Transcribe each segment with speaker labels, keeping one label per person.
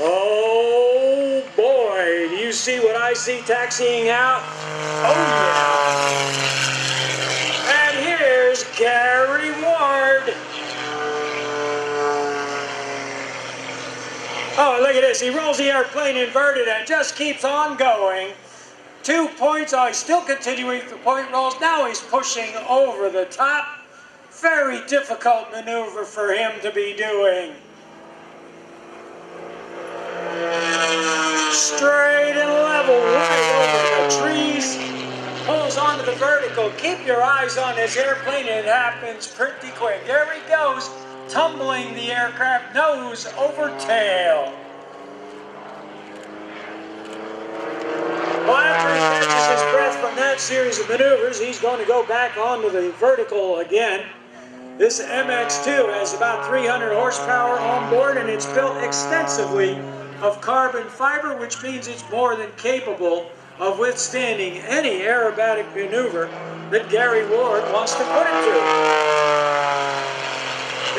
Speaker 1: Oh boy, do you see what I see taxiing out? Oh yeah. And here's Gary Ward. Oh, look at this. He rolls the airplane inverted and just keeps on going. 2 points. Oh, he's still continuing the point rolls. Now he's pushing over the top. Very difficult maneuver for him to be doing. Straight and level right over the trees. Pulls onto the vertical. Keep your eyes on this airplane. It happens pretty quick. There he goes, tumbling the aircraft nose over tail. Well, after he catches his breath from that series of maneuvers, he's going to go back onto the vertical again. This MX-2 has about 300 horsepower on board, and it's built extensively of carbon fiber, which means it's more than capable of withstanding any aerobatic maneuver that Gary Ward wants to put it to.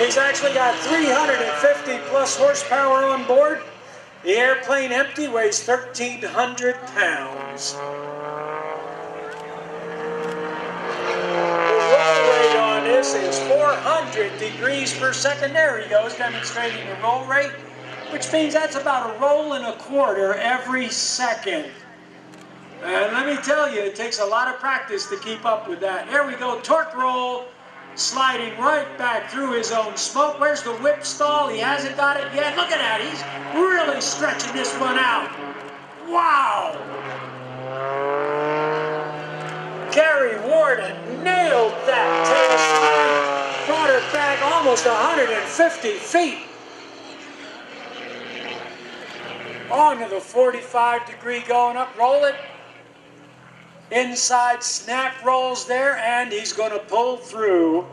Speaker 1: He's actually got 350 plus horsepower on board. The airplane empty weighs 1,300 pounds. The roll rate on this is 400 degrees per second. There he goes, demonstrating the roll rate, which means that's about a roll and a quarter every second. And let me tell you, it takes a lot of practice to keep up with that. There we go, torque roll, sliding right back through his own smoke. Where's the whip stall? He hasn't got it yet. Look at that, he's really stretching this one out. Wow! Gary Ward nailed that tail slide, brought her back almost 150 feet. Onto the 45-degree going up, roll it. Inside snap rolls there, and he's going to pull through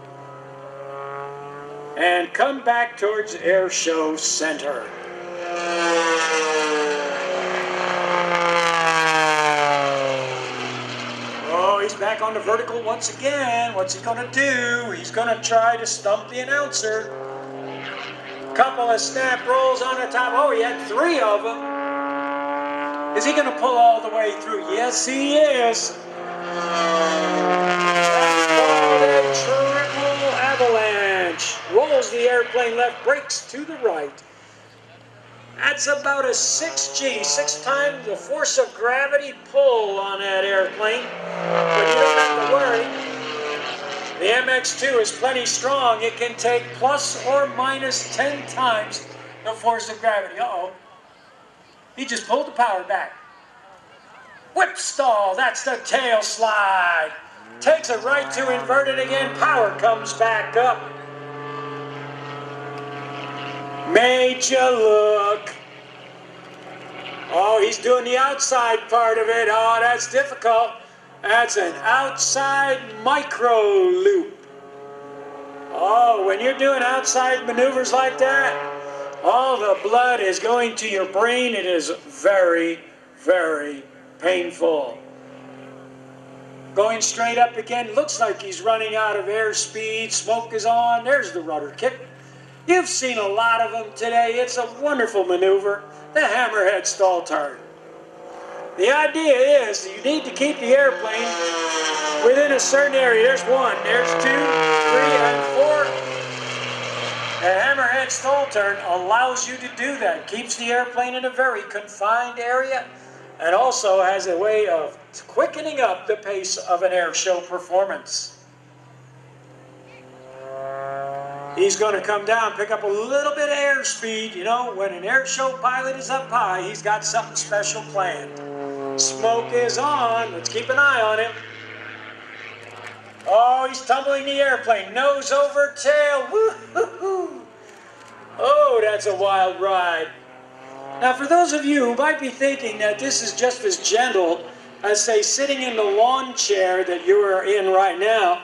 Speaker 1: and come back towards Airshow Center. Oh, he's back on the vertical once again. What's he going to do? He's going to try to stump the announcer. Couple of snap rolls on the top. Oh, he had 3 of them. Is he going to pull all the way through? Yes, he is. That's called a triple avalanche. Rolls the airplane left, brakes to the right. That's about a 6G, 6 times the force of gravity pull on that airplane. But you don't have to worry. The MX-2 is plenty strong. It can take plus or minus 10 times the force of gravity. Uh-oh. He just pulled the power back. Whip stall, that's the tail slide. Takes it right to inverted again. Power comes back up. Made you look. Oh, he's doing the outside part of it. Oh, that's difficult. That's an outside micro loop. Oh, when you're doing outside maneuvers like that, all the blood is going to your brain. It is very, very painful. Going straight up again. Looks like he's running out of airspeed. Smoke is on. There's the rudder kick. You've seen a lot of them today. It's a wonderful maneuver. The hammerhead stall turn. The idea is you need to keep the airplane within a certain area. There's 1, there's 2, 3, and 4. The hammerhead stall turn allows you to do that. Keeps the airplane in a very confined area and also has a way of quickening up the pace of an air show performance. He's going to come down, pick up a little bit of airspeed. You know, when an air show pilot is up high, he's got something special planned. Smoke is on. Let's keep an eye on him. Oh, he's tumbling the airplane. Nose over tail. Woo-hoo-hoo. Oh, that's a wild ride. Now, for those of you who might be thinking that this is just as gentle as, say, sitting in the lawn chair that you are in right now,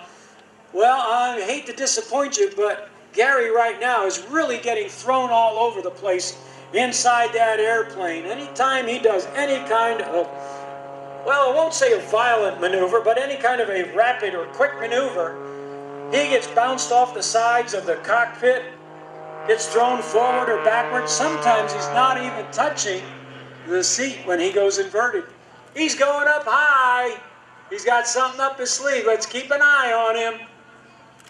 Speaker 1: well, I hate to disappoint you, but Gary right now is really getting thrown all over the place inside that airplane. Anytime he does any kind of, well, I won't say a violent maneuver, but any kind of a rapid or quick maneuver, he gets bounced off the sides of the cockpit. gets thrown forward or backwards. Sometimes he's not even touching the seat when he goes inverted. He's going up high. He's got something up his sleeve. Let's keep an eye on him.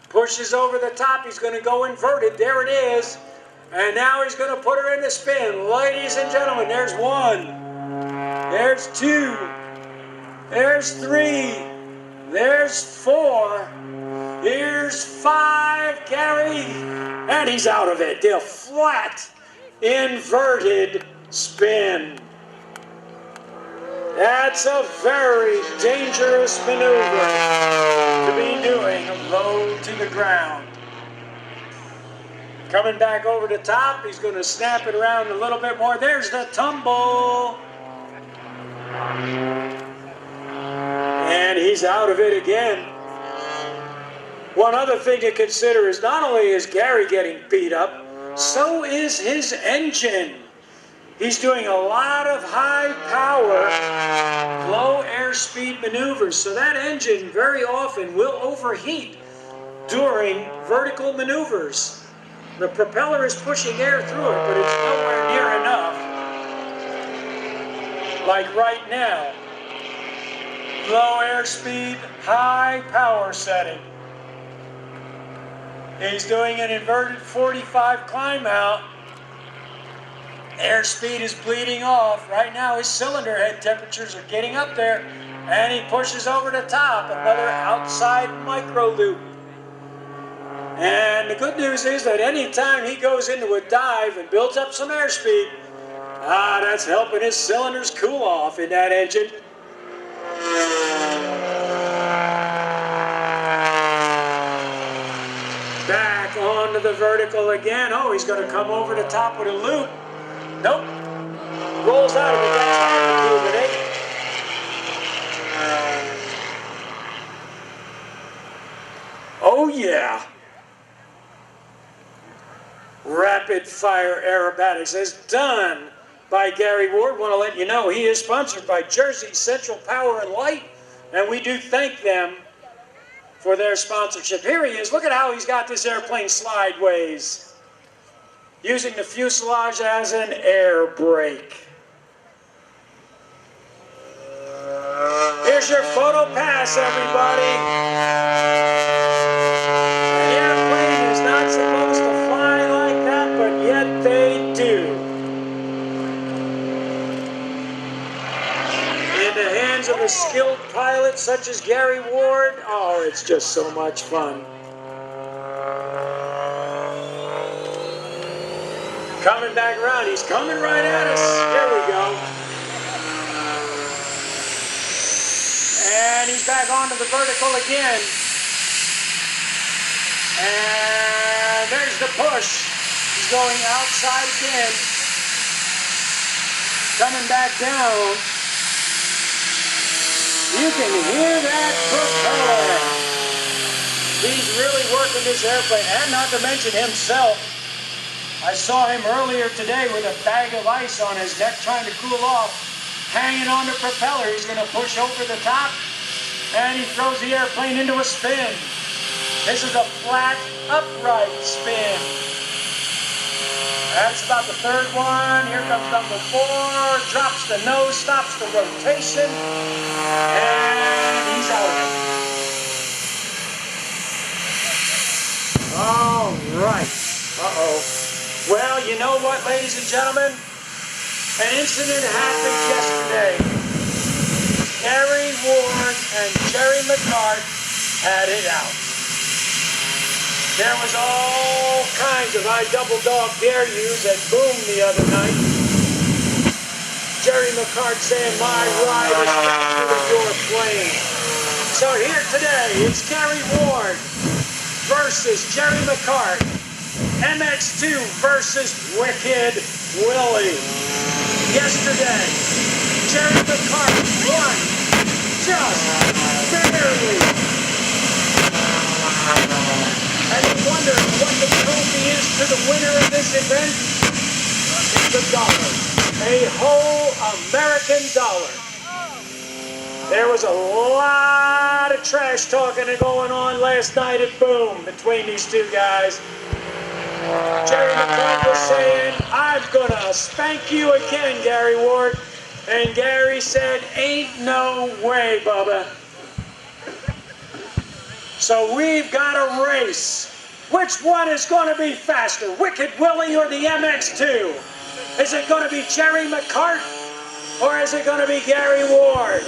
Speaker 1: Pushes over the top. He's going to go inverted. There it is. And now he's going to put her in the spin. Ladies and gentlemen, there's one. There's two. There's three. There's four. Here's five. Gary. And he's out of it. The flat inverted spin. That's a very dangerous maneuver to be doing, low to the ground. Coming back over the top, he's going to snap it around a little bit more. There's the tumble. And he's out of it again. One other thing to consider is not only is Gary getting beat up, so is his engine. He's doing a lot of high power, low airspeed maneuvers. So that engine very often will overheat during vertical maneuvers. The propeller is pushing air through it, but it's nowhere near enough. Like right now. Low airspeed, high power setting. He's doing an inverted 45 climb out. Airspeed is bleeding off. Right now his cylinder head temperatures are getting up there. And he pushes over the top, another outside micro loop. And the good news is that anytime he goes into a dive and builds up some airspeed, that's helping his cylinders cool off in that engine. Back onto the vertical again. Oh, he's going to come over the top with a loop. Nope. Rolls out of it. That's altitude, eh? Oh, yeah. Rapid fire aerobatics is done by Gary Ward. Want to let you know he is sponsored by Jersey Central Power and Light, and we do thank them for their sponsorship. Here he is. Look at how he's got this airplane slideways, using the fuselage as an air brake. Here's your photo pass, everybody. An airplane is not supposed to fly like that, but yet they do. In the hands of a skilled pilot such as Gary Ward, oh, it's just so much fun. Coming back around, he's coming right at us. Here we go. And he's back onto the vertical again. And there's the push. He's going outside again. Coming back down. You can hear that propeller. He's really working this airplane, and not to mention himself. I saw him earlier today with a bag of ice on his neck trying to cool off, hanging on the propeller. He's going to push over the top, and he throws the airplane into a spin. This is a flat, upright spin. That's about the third one. Here comes number 4. Drops the nose, stops the rotation, and he's out of it. All right. Uh-oh. Well, you know what, ladies and gentlemen? An incident happened yesterday. Gary Ward and Jerry McCart had it out. There was all kinds of I double dog dare yous at Boom the other night. Jerry McCart saying my ride is faster than your plane. So here today, it's Gary Ward versus Jerry McCart. MX2 versus Wicked Willy. Yesterday, Jerry McCart won just barely. And you wonder what the trophy is to the winner of this event? It's $1. A whole American dollar. There was a lot of trash talking going on last night at Boom between these two guys. Jerry McCart was saying, I'm gonna spank you again, Gary Ward. And Gary said, ain't no way, Bubba. So we've got a race. Which one is going to be faster, Wicked Willy or the MX2? Is it going to be Jerry McCart or is it going to be Gary Ward?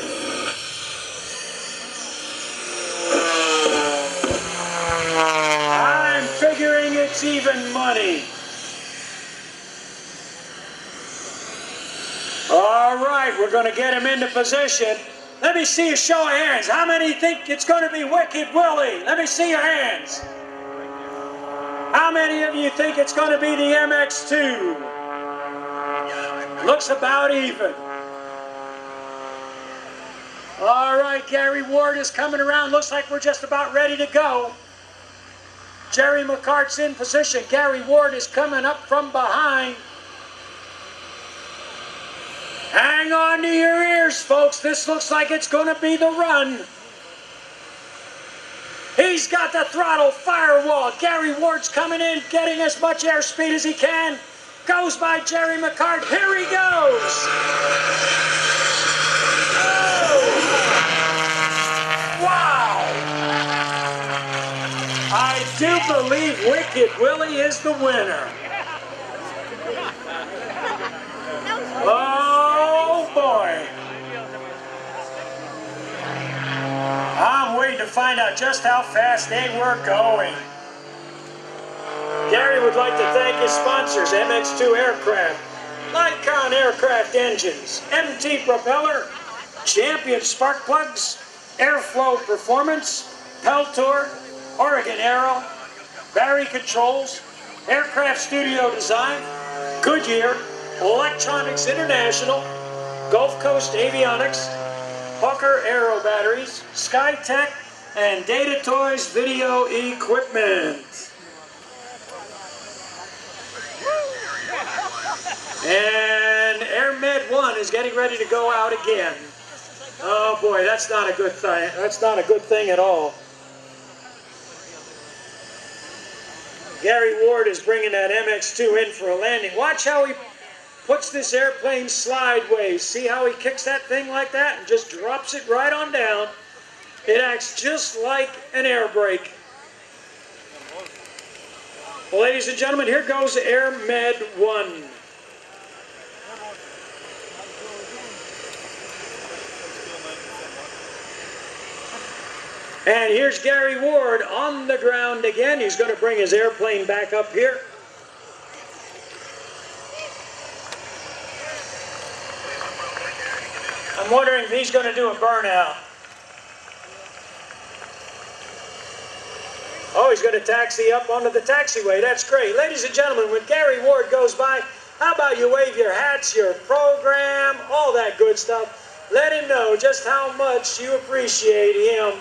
Speaker 1: I'm figuring it's even money. All right, we're going to get him into position. Let me see a show of hands. How many think it's going to be Wicked Willy? Let me see your hands. How many of you think it's going to be the MX2? Looks about even. All right, Gary Ward is coming around. Looks like we're just about ready to go. Jerry McCart's in position. Gary Ward is coming up from behind. Hang on to your ears, folks. This looks like it's going to be the run. He's got the throttle firewall. Gary Ward's coming in, getting as much airspeed as he can. Goes by Jerry McCart. Here he goes. Oh. Wow. I do believe Wicked Willy is the winner. Oh, boy. I'm waiting to find out just how fast they were going. Gary would like to thank his sponsors, MX2 Aircraft, Nikon Aircraft Engines, MT Propeller, Champion Spark Plugs, Airflow Performance, Peltor, Oregon Aero, Barry Controls, Aircraft Studio Design, Goodyear, Electronics International, Gulf Coast Avionics, Hawker Aero Batteries, SkyTech, and Data Toys Video Equipment. And AirMed 1 is getting ready to go out again. Oh boy, that's not a good thing. That's not a good thing at all. Gary Ward is bringing that MX2 in for a landing. Watch how he puts this airplane sideways. See how he kicks that thing like that and just drops it right on down. It acts just like an air brake. Well, ladies and gentlemen, here goes AirMed 1. And here's Gary Ward on the ground again. He's going to bring his airplane back up here. I'm wondering if he's going to do a burnout. Oh, he's going to taxi up onto the taxiway. That's great. Ladies and gentlemen, when Gary Ward goes by, how about you wave your hats, your program, all that good stuff. Let him know just how much you appreciate him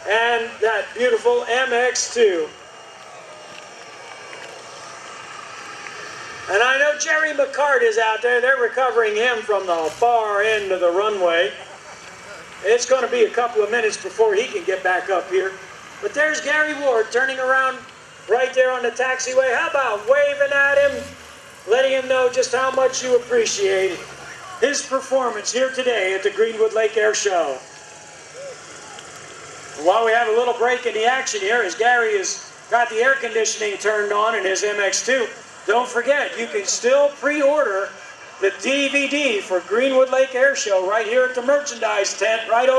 Speaker 1: and that beautiful MX2. And I know Jerry McCart is out there. They're recovering him from the far end of the runway. It's going to be a couple of minutes before he can get back up here. But there's Gary Ward turning around right there on the taxiway. How about waving at him, letting him know just how much you appreciate his performance here today at the Greenwood Lake Air Show. While we have a little break in the action here, as Gary has got the air conditioning turned on in his MX2, don't forget, you can still pre-order the DVD for Greenwood Lake Air Show right here at the merchandise tent right over